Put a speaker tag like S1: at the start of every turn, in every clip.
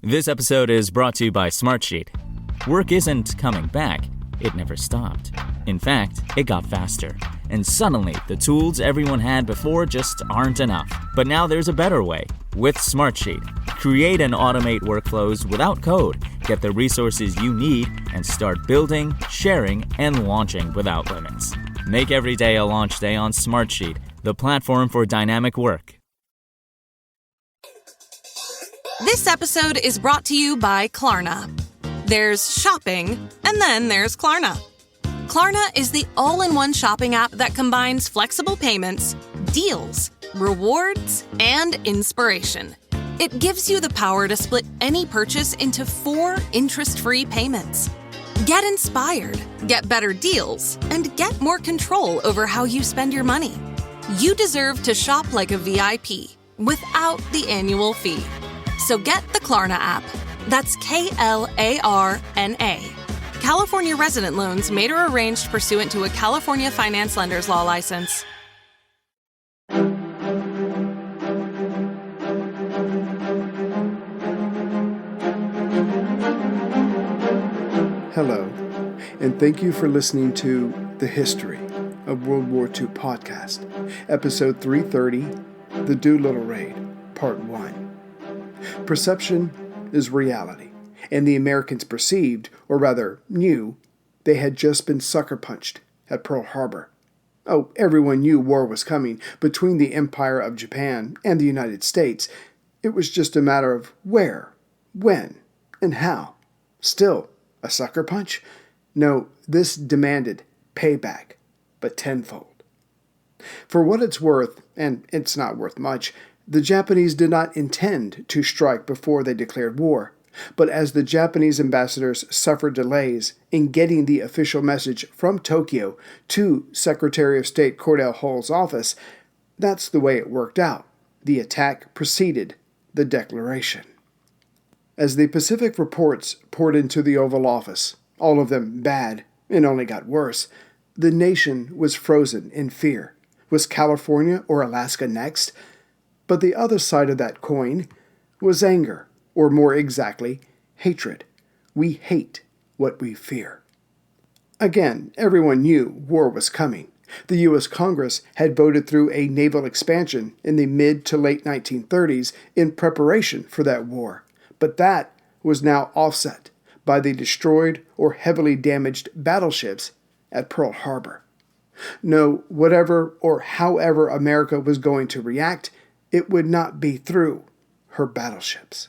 S1: This episode is brought to you by Smartsheet. Work isn't coming back. It never stopped. In fact, it got faster. And suddenly, the tools everyone had before just aren't enough. But now there's a better way. With Smartsheet. Create and automate workflows without code. Get the resources you need and start building, sharing, and launching without limits. Make every day a launch day on Smartsheet, the platform for dynamic work.
S2: This episode is brought to you by Klarna. There's shopping, and then there's Klarna. Klarna is the all-in-one shopping app that combines flexible payments, deals, rewards, and inspiration. It gives you the power to split any purchase into 4 interest-free payments. Get inspired, get better deals, and get more control over how you spend your money. You deserve to shop like a VIP without the annual fee. So get the Klarna app. That's Klarna. California resident loans made or arranged pursuant to a California Finance Lenders Law license.
S3: Hello, and thank you for listening to The History of World War II podcast, episode 330, The Doolittle Raid, part 1. Perception is reality, and the Americans perceived, or rather knew, they had just been sucker punched at Pearl Harbor. Oh, everyone knew war was coming between the Empire of Japan and the United States. It was just a matter of where, when, and how. Still, a sucker punch? No, this demanded payback, but tenfold. For what it's worth, and it's not worth much, the Japanese did not intend to strike before they declared war, but as the Japanese ambassadors suffered delays in getting the official message from Tokyo to Secretary of State Cordell Hull's office, that's the way it worked out. The attack preceded the declaration. As the Pacific reports poured into the Oval Office, all of them bad and only got worse, the nation was frozen in fear. Was California or Alaska next? But the other side of that coin was anger, or more exactly, hatred. We hate what we fear. Again, everyone knew war was coming. The U.S. Congress had voted through a naval expansion in the mid to late 1930s in preparation for that war. But that was now offset by the destroyed or heavily damaged battleships at Pearl Harbor. No, whatever or however America was going to react, it would not be through her battleships.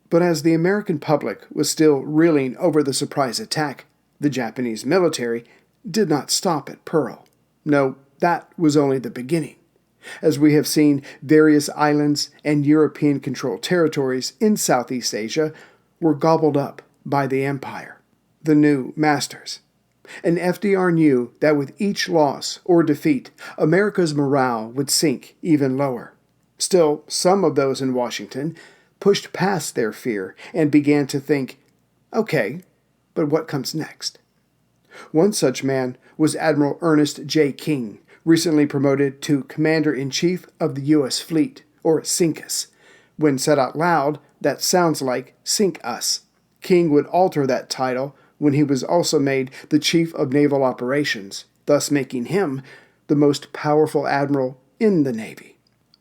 S3: But as the American public was still reeling over the surprise attack, the Japanese military did not stop at Pearl. No, that was only the beginning. As we have seen, various islands and European-controlled territories in Southeast Asia were gobbled up by the empire, the new masters. And FDR knew that with each loss or defeat, America's morale would sink even lower. Still, some of those in Washington pushed past their fear and began to think, okay, but what comes next? One such man was Admiral Ernest J. King, recently promoted to Commander-in-Chief of the U.S. Fleet, or SINCUS. When said out loud, that sounds like Sink Us. King would alter that title when he was also made the Chief of Naval Operations, thus making him the most powerful admiral in the Navy.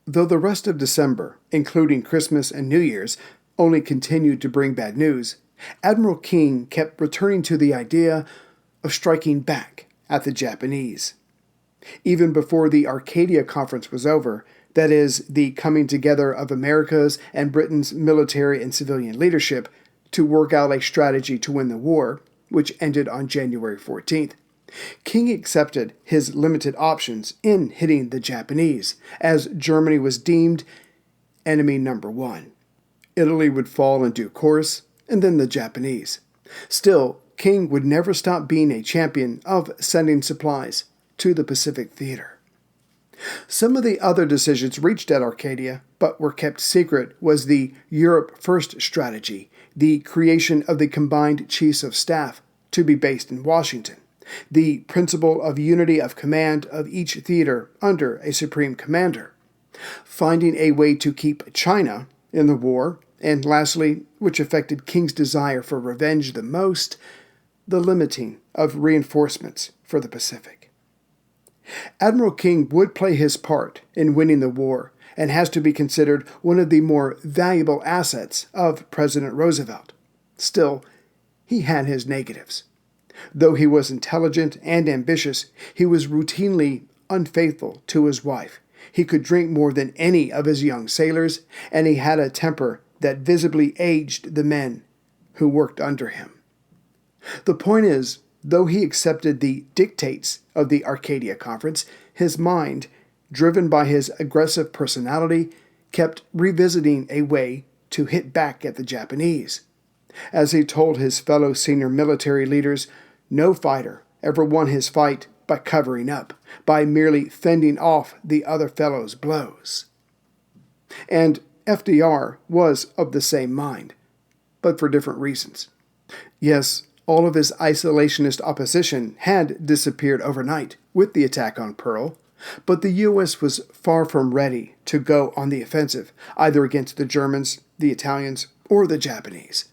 S3: Though the rest of December, including Christmas and New Year's, only continued to bring bad news, Admiral King kept returning to the idea of striking back at the Japanese. Even before the Arcadia Conference was over, that is, the coming together of America's and Britain's military and civilian leadership to work out a strategy to win the war, which ended on January 14th, King accepted his limited options in hitting the Japanese, as Germany was deemed enemy number 1. Italy would fall in due course, and then the Japanese. Still, King would never stop being a champion of sending supplies to the Pacific Theater. Some of the other decisions reached at Arcadia, but were kept secret, was the Europe First strategy, the creation of the Combined Chiefs of Staff to be based in Washington, the principle of unity of command of each theater under a supreme commander, finding a way to keep China in the war And lastly, which affected King's desire for revenge the most, the limiting of reinforcements for the Pacific. Admiral King would play his part in winning the war and has to be considered one of the more valuable assets of President Roosevelt. Still, he had his negatives. Though he was intelligent and ambitious, he was routinely unfaithful to his wife. He could drink more than any of his young sailors, and he had a temper that visibly aged the men who worked under him. The point is, though he accepted the dictates of the Arcadia Conference, his mind, driven by his aggressive personality, kept revisiting a way to hit back at the Japanese. As he told his fellow senior military leaders, no fighter ever won his fight by covering up, by merely fending off the other fellow's blows. And FDR was of the same mind, but for different reasons. Yes, all of his isolationist opposition had disappeared overnight with the attack on Pearl, but the U.S. was far from ready to go on the offensive, either against the Germans, the Italians, or the Japanese.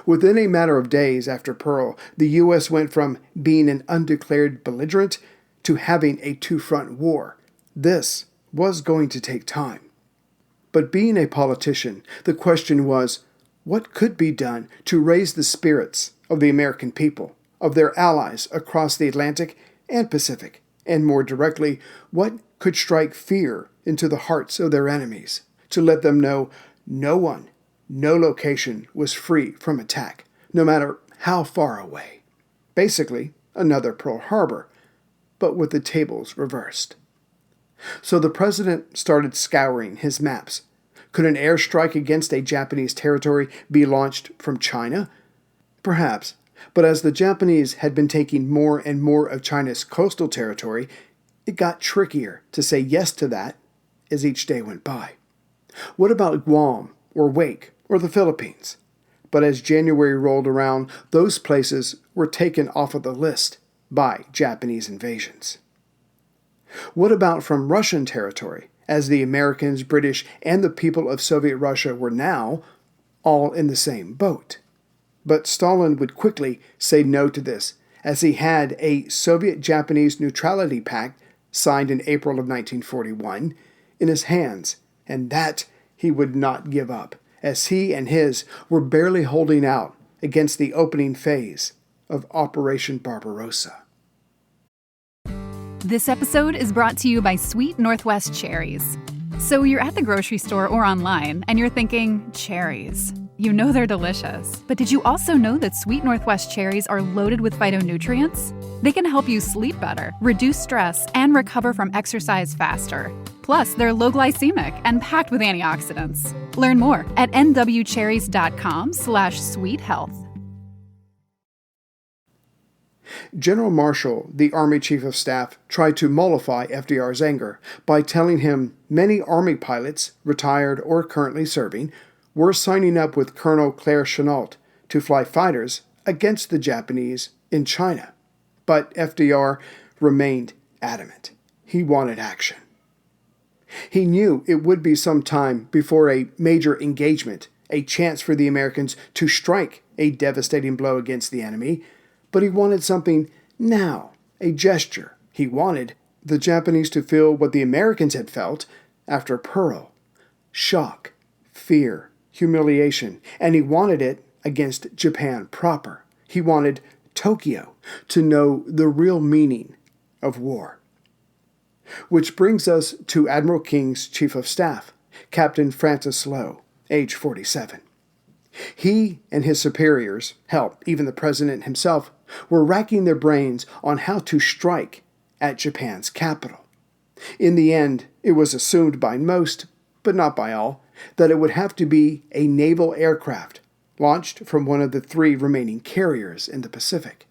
S3: Within a matter of days after Pearl, the U.S. went from being an undeclared belligerent to having a two-front war. This was going to take time. But being a politician, the question was, what could be done to raise the spirits of the American people, of their allies across the Atlantic and Pacific, and more directly, what could strike fear into the hearts of their enemies, to let them know no one, no location was free from attack, no matter how far away. Basically, another Pearl Harbor, but with the tables reversed. So the president started scouring his maps. Could an airstrike against a Japanese territory be launched from China? Perhaps, but as the Japanese had been taking more and more of China's coastal territory, it got trickier to say yes to that as each day went by. What about Guam, or Wake, or the Philippines? But as January rolled around, those places were taken off of the list by Japanese invasions. What about from Russian territory, as the Americans, British, and the people of Soviet Russia were now all in the same boat? But Stalin would quickly say no to this, as he had a Soviet-Japanese neutrality pact signed in April of 1941 in his hands, and that he would not give up, as he and his were barely holding out against the opening phase of Operation Barbarossa.
S4: This episode is brought to you by Sweet Northwest Cherries. So you're at the grocery store or online, and you're thinking, cherries. You know they're delicious. But did you also know that Sweet Northwest cherries are loaded with phytonutrients? They can help you sleep better, reduce stress, and recover from exercise faster. Plus, they're low glycemic and packed with antioxidants. Learn more at nwcherries.com/sweethealth.
S3: General Marshall, the Army Chief of Staff, tried to mollify FDR's anger by telling him many Army pilots, retired or currently serving, were signing up with Colonel Claire Chennault to fly fighters against the Japanese in China. But FDR remained adamant. He wanted action. He knew it would be some time before a major engagement, a chance for the Americans to strike a devastating blow against the enemy, but he wanted something now, a gesture. He wanted the Japanese to feel what the Americans had felt after Pearl: shock, fear, humiliation, and he wanted it against Japan proper. He wanted Tokyo to know the real meaning of war. Which brings us to Admiral King's Chief of Staff, Captain Francis Lowe, age 47. He and his superiors, hell, even the president himself, were racking their brains on how to strike at Japan's capital. In the end, it was assumed by most, but not by all, that it would have to be a naval aircraft launched from one of the 3 remaining carriers in the Pacific.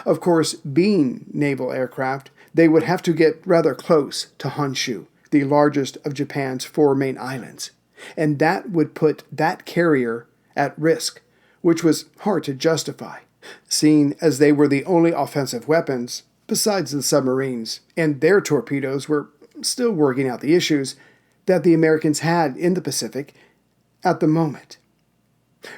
S3: Of course, being naval aircraft, they would have to get rather close to Honshu, the largest of Japan's 4 main islands, and that would put that carrier at risk, which was hard to justify, seeing as they were the only offensive weapons, besides the submarines, and their torpedoes were still working out the issues that the Americans had in the Pacific, at the moment.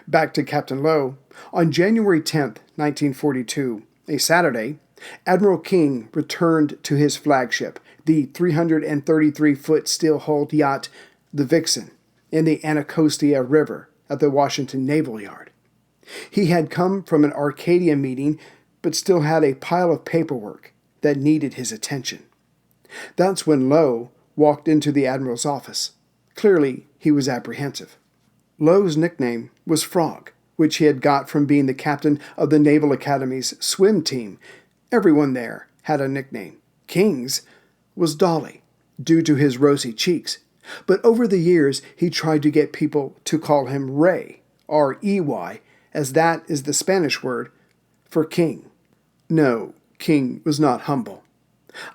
S3: Back to Captain Low. On January 10th, 1942, a Saturday, Admiral King returned to his flagship, the 333-foot steel-hulled yacht, the Vixen, in the Anacostia River at the Washington Naval Yard. He had come from an Arcadia meeting, but still had a pile of paperwork that needed his attention. That's when Low walked into the Admiral's office. Clearly, he was apprehensive. Low's nickname was Frog, which he had got from being the captain of the Naval Academy's swim team. Everyone there had a nickname. King's was Dolly, due to his rosy cheeks. But over the years, he tried to get people to call him Rey, R-E-Y, as that is the Spanish word for king. No, King was not humble.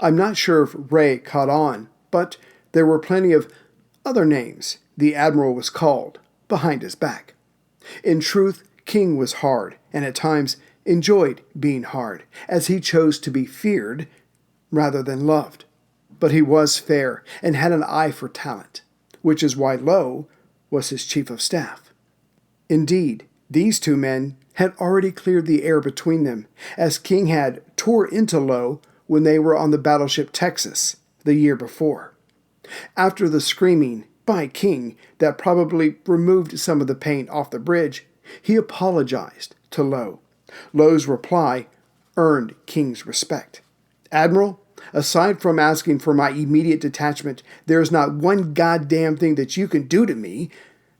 S3: I'm not sure if Rey caught on, but there were plenty of other names the Admiral was called behind his back. In truth, King was hard, and at times enjoyed being hard, as he chose to be feared rather than loved. But he was fair and had an eye for talent, which is why Low was his chief of staff. Indeed, these two men had already cleared the air between them, as King had tore into Low when they were on the battleship Texas the year before. After the screaming by King that probably removed some of the paint off the bridge, he apologized to Low. Low's reply earned King's respect. "Admiral, aside from asking for my immediate detachment, there is not one goddamn thing that you can do to me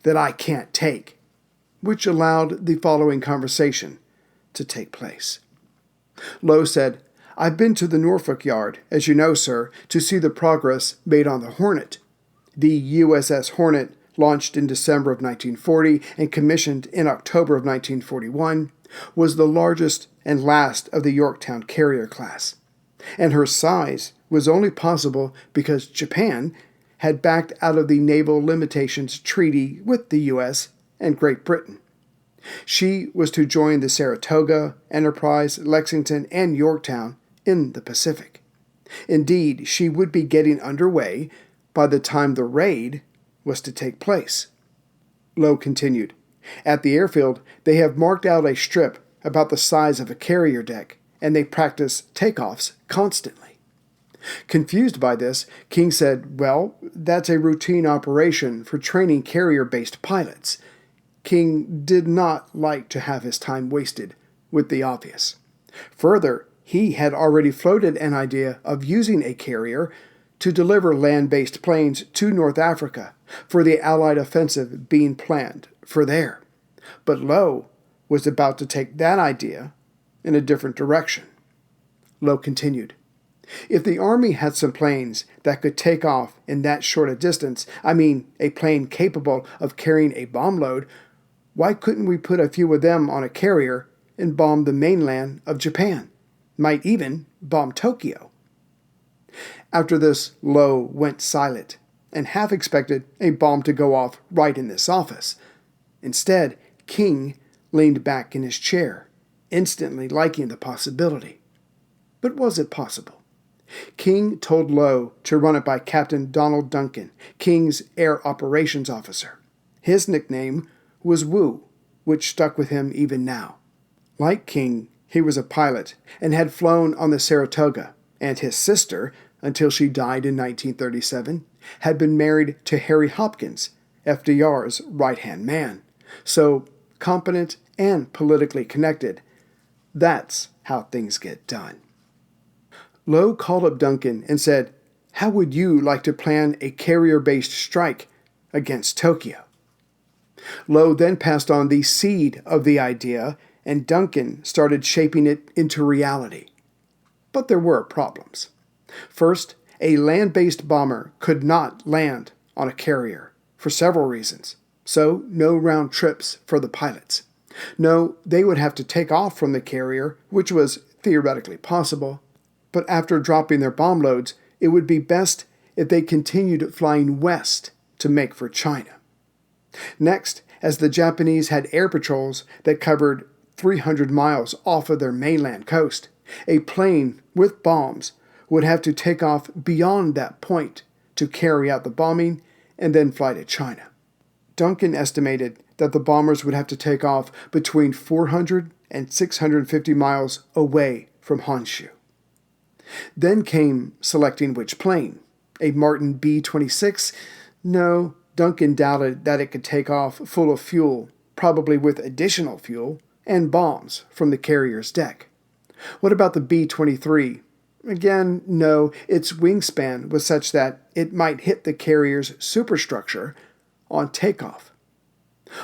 S3: that I can't take," which allowed the following conversation to take place. Low said, "I've been to the Norfolk Yard, as you know, sir, to see the progress made on the Hornet. The USS Hornet, launched in December of 1940 and commissioned in October of 1941, was the largest and last of the Yorktown carrier class. And her size was only possible because Japan had backed out of the Naval Limitations Treaty with the U.S. and Great Britain. She was to join the Saratoga, Enterprise, Lexington, and Yorktown in the Pacific. Indeed, she would be getting underway by the time the raid was to take place." Low continued, "At the airfield, they have marked out a strip about the size of a carrier deck, and they practice takeoffs constantly." Confused by this, King said, "Well, that's a routine operation for training carrier-based pilots." King did not like to have his time wasted with the obvious. Further, he had already floated an idea of using a carrier to deliver land-based planes to North Africa for the Allied offensive being planned for there. But Low was about to take that idea in a different direction. Low continued, "If the Army had some planes that could take off in that short a distance, I mean a plane capable of carrying a bomb load, why couldn't we put a few of them on a carrier and bomb the mainland of Japan? Might even bomb Tokyo." After this, Low went silent and half expected a bomb to go off right in this office. Instead, King leaned back in his chair, instantly liking the possibility. But was it possible? King told Low to run it by Captain Donald Duncan, King's Air Operations Officer. His nickname was Wu, which stuck with him even now. Like King, he was a pilot and had flown on the Saratoga, and his sister, until she died in 1937, had been married to Harry Hopkins, FDR's right-hand man. So, competent and politically connected, that's how things get done. Low called up Duncan and said, "How would you like to plan a carrier-based strike against Tokyo?" Low then passed on the seed of the idea, and Duncan started shaping it into reality. But there were problems. First, a land-based bomber could not land on a carrier for several reasons, so no round trips for the pilots. No, they would have to take off from the carrier, which was theoretically possible, but after dropping their bomb loads, it would be best if they continued flying west to make for China. Next, as the Japanese had air patrols that covered 300 miles off of their mainland coast, a plane with bombs would have to take off beyond that point to carry out the bombing and then fly to China. Duncan estimated that the bombers would have to take off between 400 and 650 miles away from Honshu. Then came selecting which plane. A Martin B-26? No, Duncan doubted that it could take off full of fuel, probably with additional fuel, and bombs from the carrier's deck. What about the B-23? Again, no, its wingspan was such that it might hit the carrier's superstructure on takeoff.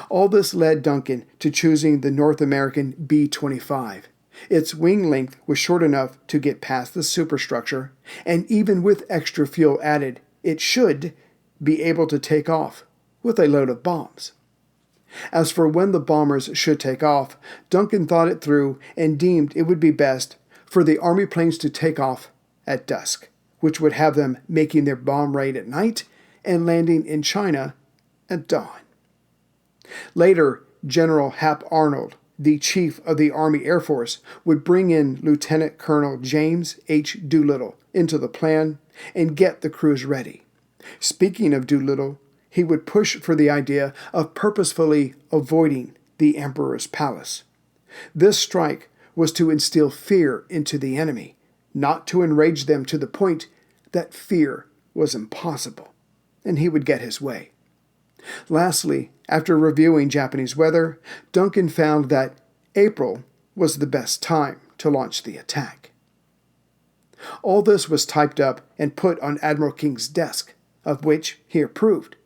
S3: All this led Duncan to choosing the North American B-25. Its wing length was short enough to get past the superstructure, and even with extra fuel added, it should be able to take off with a load of bombs. As for when the bombers should take off, Duncan thought it through and deemed it would be best for the Army planes to take off at dusk, which would have them making their bomb raid at night and landing in China at dawn. Later, General Hap Arnold, the chief of the Army Air Force, would bring in Lieutenant Colonel James H. Doolittle into the plan and get the crews ready. Speaking of Doolittle, he would push for the idea of purposefully avoiding the Emperor's palace. This strike was to instill fear into the enemy, not to enrage them to the point that fear was impossible, and he would get his way. Lastly, after reviewing Japanese weather, Duncan found that April was the best time to launch the attack. All this was typed up and put on Admiral King's desk, of which he approved.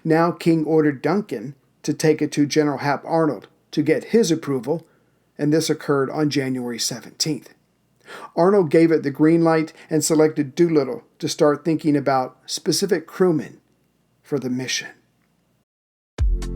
S3: Now King ordered Duncan to take it to General Hap Arnold to get his approval, and this occurred on January 17th. Arnold gave it the green light and selected Doolittle to start thinking about specific crewmen for the mission.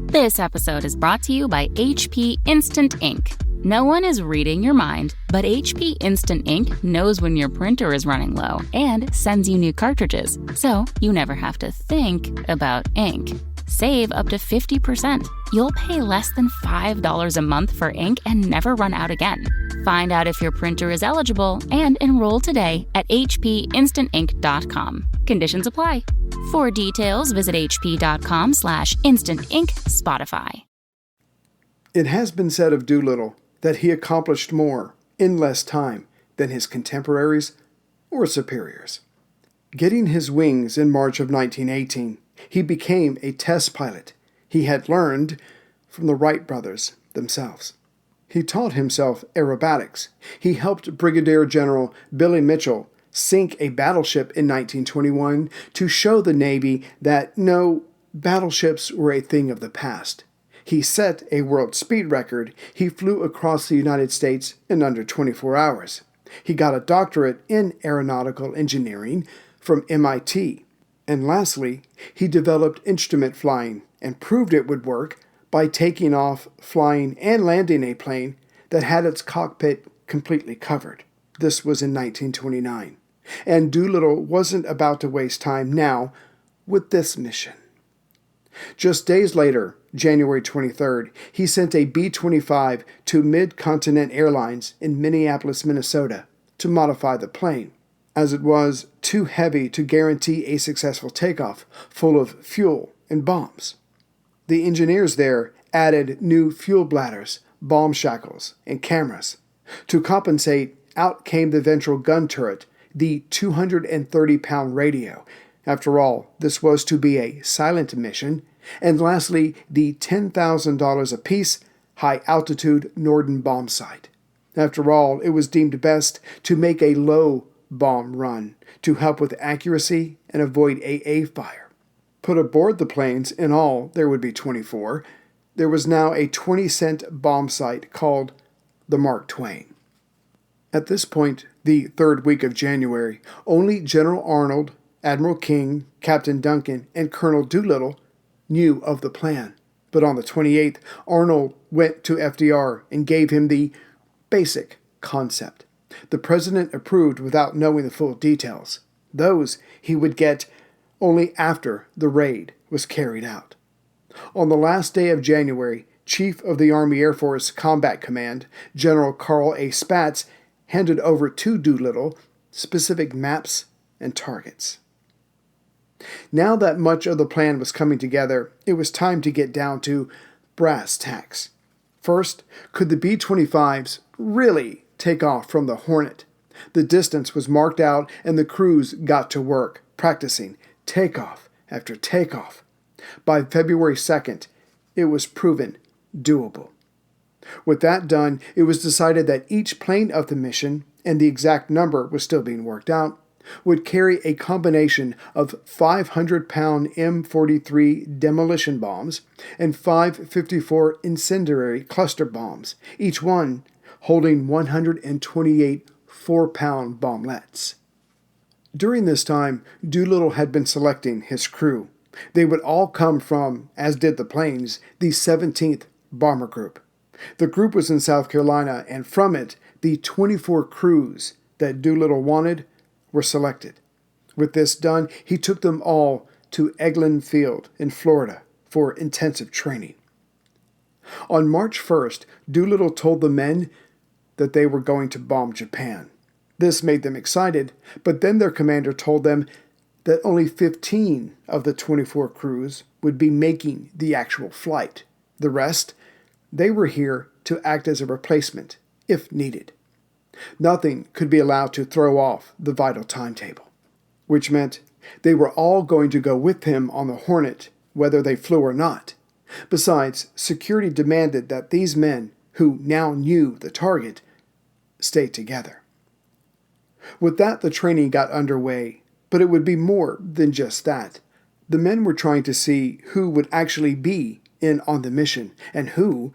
S5: This episode is brought to you by HP Instant Ink. No one is reading your mind, but HP Instant Ink knows when your printer is running low and sends you new cartridges, so you never have to think about ink. Save up to 50%. You'll pay less than $5 a month for ink and never run out again. Find out if your printer is eligible and enroll today at hpinstantink.com. Conditions apply. For details, visit hp.com/instantink Spotify.
S3: It has been said of Doolittle that he accomplished more in less time than his contemporaries or superiors. Getting his wings in March of 1918, he became a test pilot. He had learned from the Wright brothers themselves. He taught himself aerobatics. He helped Brigadier General Billy Mitchell sink a battleship in 1921 to show the Navy that no, battleships were a thing of the past. He set a world speed record. He flew across the United States in under 24 hours. He got a doctorate in aeronautical engineering from MIT. And lastly, he developed instrument flying and proved it would work by taking off, flying, and landing a plane that had its cockpit completely covered. This was in 1929. And Doolittle wasn't about to waste time now with this mission. Just days later, January 23rd, he sent a B-25 to Mid-Continent Airlines in Minneapolis, Minnesota, to modify the plane, as it was too heavy to guarantee a successful takeoff, full of fuel and bombs. The engineers there added new fuel bladders, bomb shackles, and cameras. To compensate, out came the ventral gun turret, the 230-pound radio. After all, this was to be a silent mission. And lastly, the $10,000 apiece high-altitude Norden bomb sight. After all, it was deemed best to make a low bomb run to help with accuracy and avoid AA fire. Put aboard the planes, in all, there would be 24. There was now a 20-cent bomb sight called the Mark Twain. At this point, the third week of January, only General Arnold, Admiral King, Captain Duncan, and Colonel Doolittle knew of the plan. But on the 28th, Arnold went to FDR and gave him the basic concept. The president approved without knowing the full details. Those he would get only after the raid was carried out. On the last day of January, Chief of the Army Air Force Combat Command, General Carl A. Spaatz, handed over to Doolittle specific maps and targets. Now that much of the plan was coming together, it was time to get down to brass tacks. First, could the B-25s really take off from the Hornet? The distance was marked out and the crews got to work, practicing takeoff after takeoff. By February 2nd, it was proven doable. With that done, it was decided that each plane of the mission, and the exact number was still being worked out, would carry a combination of 500-pound M43 demolition bombs and 554 incendiary cluster bombs, each one holding 128 4-pound bomblets. During this time, Doolittle had been selecting his crew. They would all come from, as did the planes, the 17th Bomber Group. The group was in South Carolina, and from it, the 24 crews that Doolittle wanted were selected. With this done, he took them all to Eglin Field in Florida for intensive training. On March 1st, Doolittle told the men that they were going to bomb Japan. This made them excited, but then their commander told them that only 15 of the 24 crews would be making the actual flight. The rest, they were here to act as a replacement, if needed. Nothing could be allowed to throw off the vital timetable, which meant they were all going to go with him on the Hornet, whether they flew or not. Besides, security demanded that these men, who now knew the target, stay together. With that, the training got underway, but it would be more than just that. The men were trying to see who would actually be in on the mission and who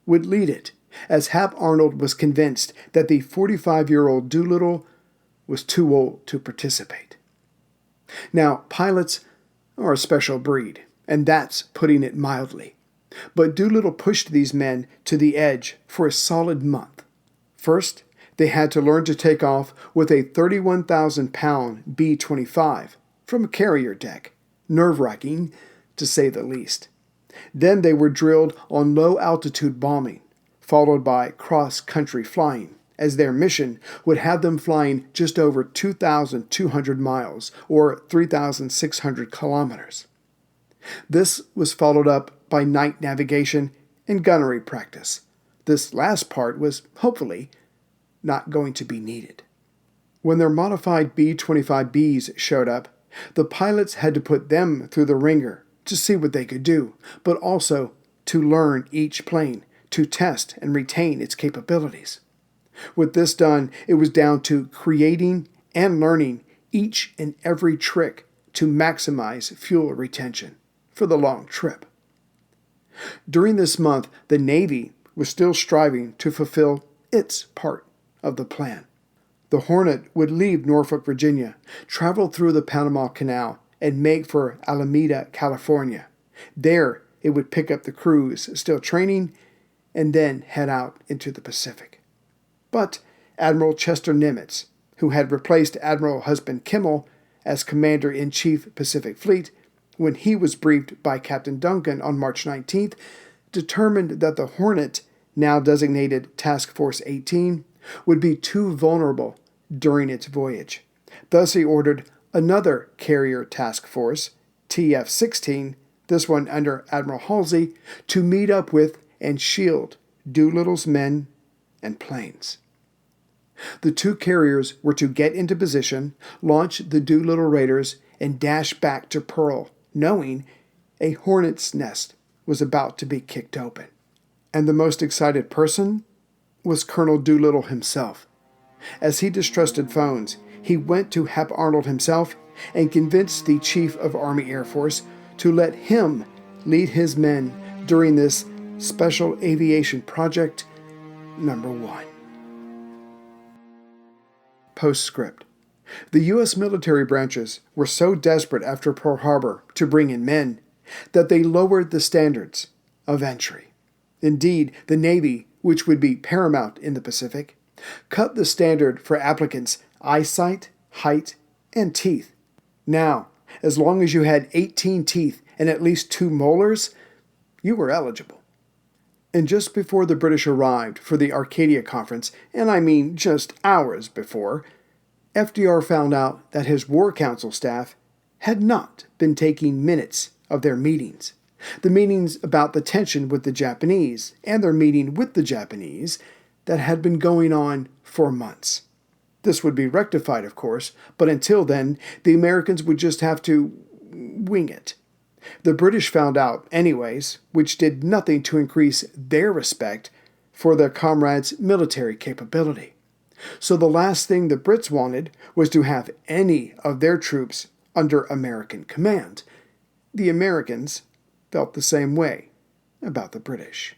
S3: would lead it, as Hap Arnold was convinced that the 45-year-old Doolittle was too old to participate. Now, pilots are a special breed, and that's putting it mildly. But Doolittle pushed these men to the edge for a solid month. First, they had to learn to take off with a 31,000-pound B-25 from a carrier deck, nerve-wracking to say the least. Then they were drilled on low-altitude bombing, followed by cross-country flying, as their mission would have them flying just over 2,200 miles, or 3,600 kilometers. This was followed up by night navigation and gunnery practice. This last part was, hopefully, not going to be needed. When their modified B-25Bs showed up, the pilots had to put them through the ringer to see what they could do, but also to learn each plane, to test and retain its capabilities. With this done, it was down to creating and learning each and every trick to maximize fuel retention for the long trip. During this month, the Navy was still striving to fulfill its part of the plan. The Hornet would leave Norfolk, Virginia, travel through the Panama Canal, and make for Alameda, California. There, it would pick up the crews still training and then head out into the Pacific. But Admiral Chester Nimitz, who had replaced Admiral Husband Kimmel as Commander-in-Chief Pacific Fleet, when he was briefed by Captain Duncan on March 19th, determined that the Hornet, now designated Task Force 18, would be too vulnerable during its voyage. Thus he ordered another carrier task force, TF-16, this one under Admiral Halsey, to meet up with and shield Doolittle's men and planes. The two carriers were to get into position, launch the Doolittle Raiders, and dash back to Pearl, knowing a hornet's nest was about to be kicked open. And the most excited person was Colonel Doolittle himself. As he distrusted phones, he went to Hap Arnold himself and convinced the Chief of Army Air Force to let him lead his men during this Special Aviation Project number 1. Postscript. The U.S. military branches were so desperate after Pearl Harbor to bring in men that they lowered the standards of entry. Indeed, the Navy, which would be paramount in the Pacific, cut the standard for applicants' eyesight, height, and teeth. Now, as long as you had 18 teeth and at least 2 molars, you were eligible. And just before the British arrived for the Arcadia Conference, and I mean just hours before, FDR found out that his War Council staff had not been taking minutes of their meetings. The meetings about the tension with the Japanese and their meeting with the Japanese that had been going on for months. This would be rectified, of course, but until then, the Americans would just have to wing it. The British found out anyways, which did nothing to increase their respect for their comrades' military capability. So the last thing the Brits wanted was to have any of their troops under American command. The Americans felt the same way about the British.